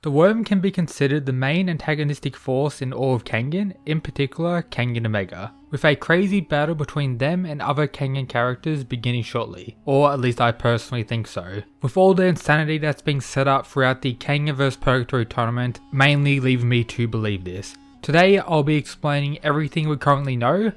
The worm can be considered the main antagonistic force in all of Kengan, in particular Kengan Omega, with a crazy battle between them and other Kengan characters beginning shortly, or at least I personally think so, with all the insanity that's being set up throughout the Kengan vs Purgatory tournament mainly leaving me to believe this. Today I'll be explaining everything we currently know.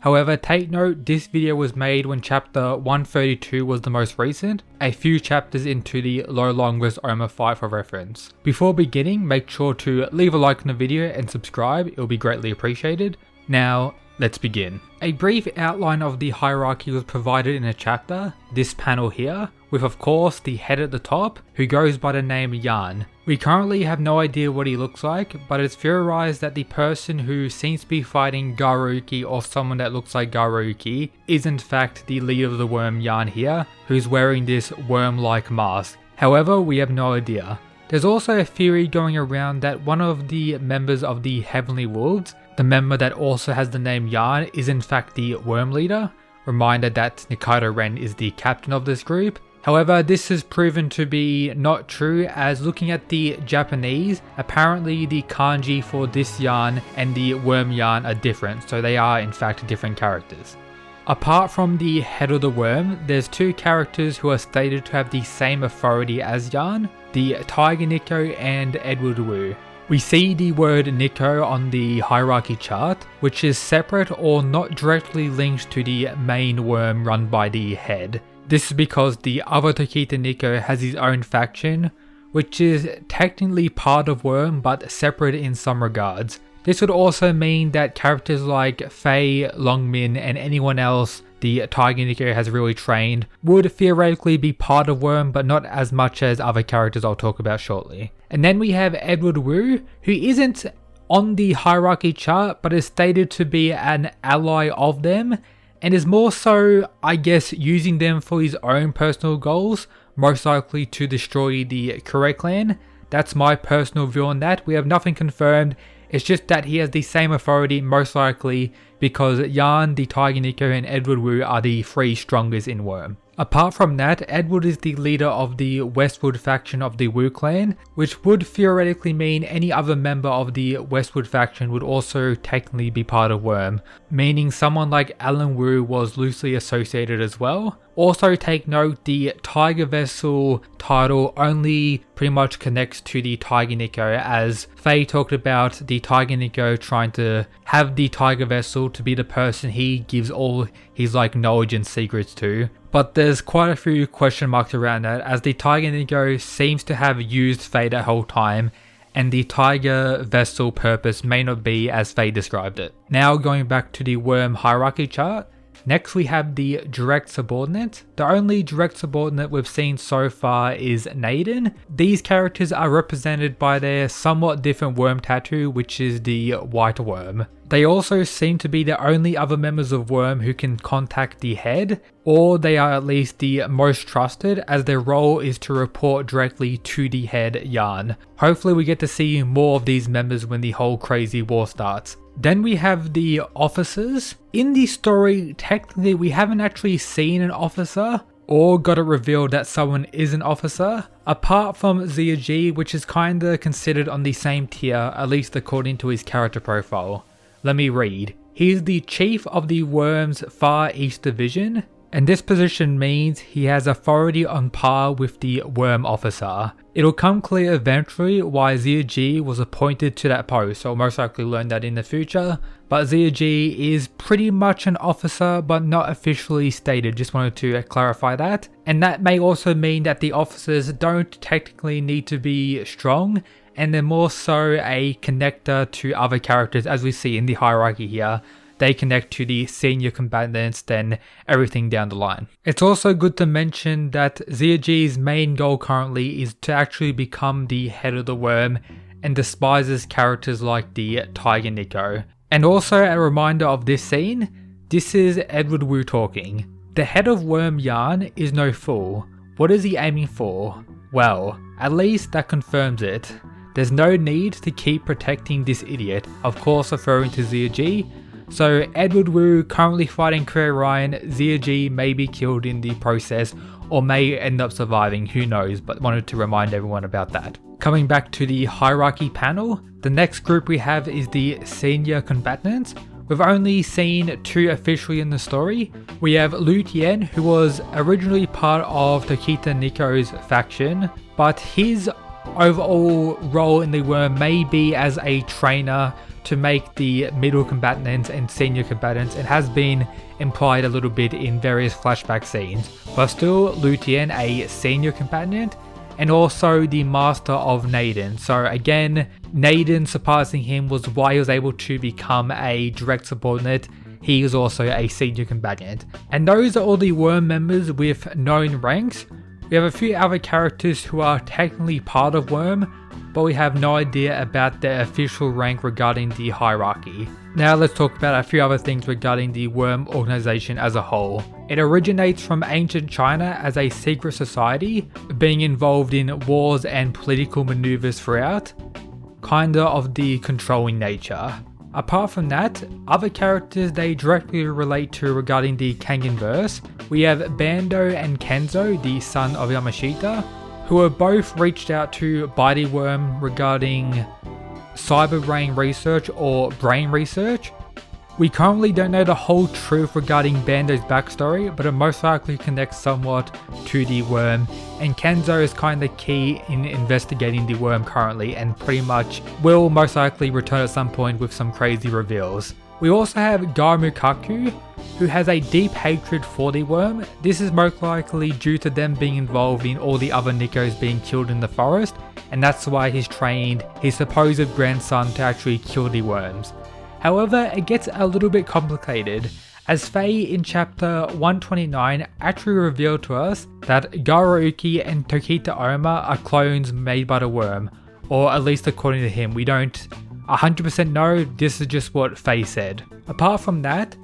However, take note, this video was made when chapter 132 was the most recent, a few chapters into the Lolong vs Oma fight for reference. Before beginning, make sure to leave a like on the video and subscribe, it will be greatly appreciated. Now, let's begin. A brief outline of the hierarchy was provided in a chapter, this panel here, with of course the head at the top, who goes by the name Yan. We currently have no idea what he looks like, but it's theorized that the person who seems to be fighting Garuki or someone that looks like Garuki is in fact the leader of the worm Yan here, who's wearing this worm-like mask. However, we have no idea. There's also a theory going around that one of the members of the Heavenly Wolves, the member that also has the name Yan, is in fact the worm leader. Reminder that Nikaido Ren is the captain of this group. However, this has proven to be not true, as looking at the Japanese, apparently the kanji for this Yan and the worm Yan are different, so they are in fact different characters. Apart from the head of the worm, there's two characters who are stated to have the same authority as Yan, the Tiger Niko and Edward Wu. We see the word Niko on the hierarchy chart, which is separate or not directly linked to the main worm run by the head. This is because the other Tokita Niko has his own faction, which is technically part of Worm but separate in some regards. This would also mean that characters like Faye, Longmin and anyone else the Tiger Niko has really trained would theoretically be part of Worm, but not as much as other characters I'll talk about shortly. And then we have Edward Wu, who isn't on the hierarchy chart but is stated to be an ally of them, and is more so, I guess, using them for his own personal goals, most likely to destroy the Kure clan. That's my personal view on that. We have nothing confirmed, it's just that he has the same authority, most likely because Yan, the Tiger Niko and Edward Wu are the three strongest in Worm. Apart from that, Edward is the leader of the Westwood faction of the Wu clan, which would theoretically mean any other member of the Westwood faction would also technically be part of Worm, meaning someone like Alan Wu was loosely associated as well. Also take note, the Tiger Vessel title only pretty much connects to the Tiger Niko, as Faye talked about the Tiger Niko trying to have the Tiger Vessel to be the person he gives all his knowledge and secrets to. But there's quite a few question marks around that, as the Tiger Niko seems to have used Faye that whole time, and the Tiger Vessel purpose may not be as Faye described it. Now going back to the Worm hierarchy chart, next we have the direct subordinate. The only direct subordinate we've seen so far is Naden. These characters are represented by their somewhat different worm tattoo, which is the white worm. They also seem to be the only other members of Worm who can contact the head, or they are at least the most trusted, as their role is to report directly to the head Yan. Hopefully we get to see more of these members when the whole crazy war starts. Then we have the officers. In the story, technically we haven't actually seen an officer or got it revealed that someone is an officer, apart from Zia G, which is kinda considered on the same tier, at least according to his character profile. Let me read. He's the chief of the Worm's Far East Division, and this position means he has authority on par with the Worm officer. It'll come clear eventually why Zia G was appointed to that post, so I'll most likely learn that in the future. But Zia G is pretty much an officer, but not officially stated, just wanted to clarify that. And that may also mean that the officers don't technically need to be strong, and they're more so a connector to other characters, as we see in the hierarchy here. They connect to the senior combatants, then everything down the line. It's also good to mention that Zia G's main goal currently is to actually become the head of the Worm, and despises characters like the Tiger Niko. And also a reminder of this scene, this is Edward Wu talking. The head of Worm Yan is no fool. What is he aiming for? Well, at least that confirms it. There's no need to keep protecting this idiot, of course referring to Zia G. So Edward Wu currently fighting Kure Ryan, Zia G may be killed in the process or may end up surviving, who knows, but wanted to remind everyone about that. Coming back to the hierarchy panel, the next group we have is the senior combatants. We've only seen 2 officially in the story. We have Lu Tien, who was originally part of Tokita Niko's faction, but his overall role in the worm may be as a trainer to make the middle combatants and senior combatants. It has been implied a little bit in various flashback scenes, but still Lu Tien a senior combatant, and also the master of Naden. So again, Naden surpassing him was why he was able to become a direct subordinate. He is also a senior combatant. And those are all the worm members with known ranks. We have a few other characters who are technically part of Worm, but we have no idea about their official rank regarding the hierarchy. Now let's talk about a few other things regarding the Worm organization as a whole. It originates from ancient China as a secret society, being involved in wars and political maneuvers throughout, kinda of the controlling nature. Apart from that, other characters they directly relate to regarding the Kengan verse. We have Bando and Kenzo, the son of Yamashita, who were both reached out to by the Worm regarding cyber brain research or brain research. We currently don't know the whole truth regarding Bando's backstory, but it most likely connects somewhat to the Worm, and Kenzo is kind of key in investigating the Worm currently and pretty much will most likely return at some point with some crazy reveals. We also have Gamukaku, who has a deep hatred for the Worm. This is most likely due to them being involved in all the other Nikos being killed in the forest, and that's why he's trained his supposed grandson to actually kill the worms. However, it gets a little bit complicated, as Faye in chapter 129 actually revealed to us that Garuuki and Tokita Oma are clones made by the Worm, or at least according to him. We don't 100% know, this is just what Faye said. Apart from that,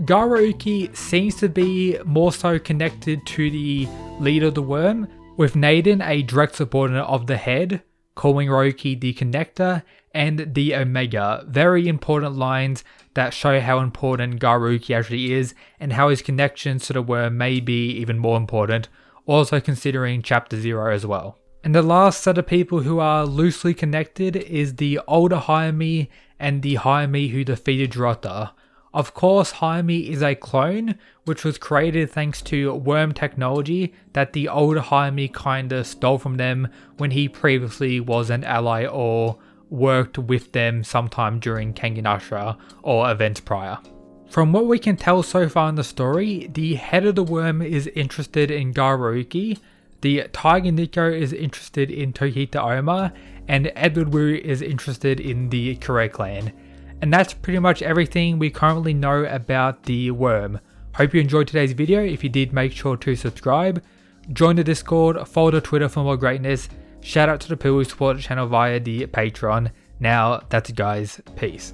Garuuki seems to be more so connected to the leader of the Worm, with Naden a direct subordinate of the head, calling Roki the connector, and the Omega. Very important lines that show how important Garuuki actually is, and how his connections to the Worm may be even more important, also considering chapter 0 as well. And the last set of people who are loosely connected is the older Hayami and the Hayami who defeated Jirota. Of course, Hayami is a clone, which was created thanks to Worm technology that the older Hayami kinda stole from them when he previously was an ally or worked with them sometime during Kengan Ashura or events prior. From what we can tell so far in the story, the head of the Worm is interested in Garuuki, the Tiger Niko is interested in Tokita Oma, and Edward Wu is interested in the Kure clan. And that's pretty much everything we currently know about the Worm. Hope you enjoyed today's video. If you did, make sure to subscribe, join the Discord, follow the Twitter for more greatness. Shout out to the people who support the channel via the Patreon. Now, that's it guys, peace.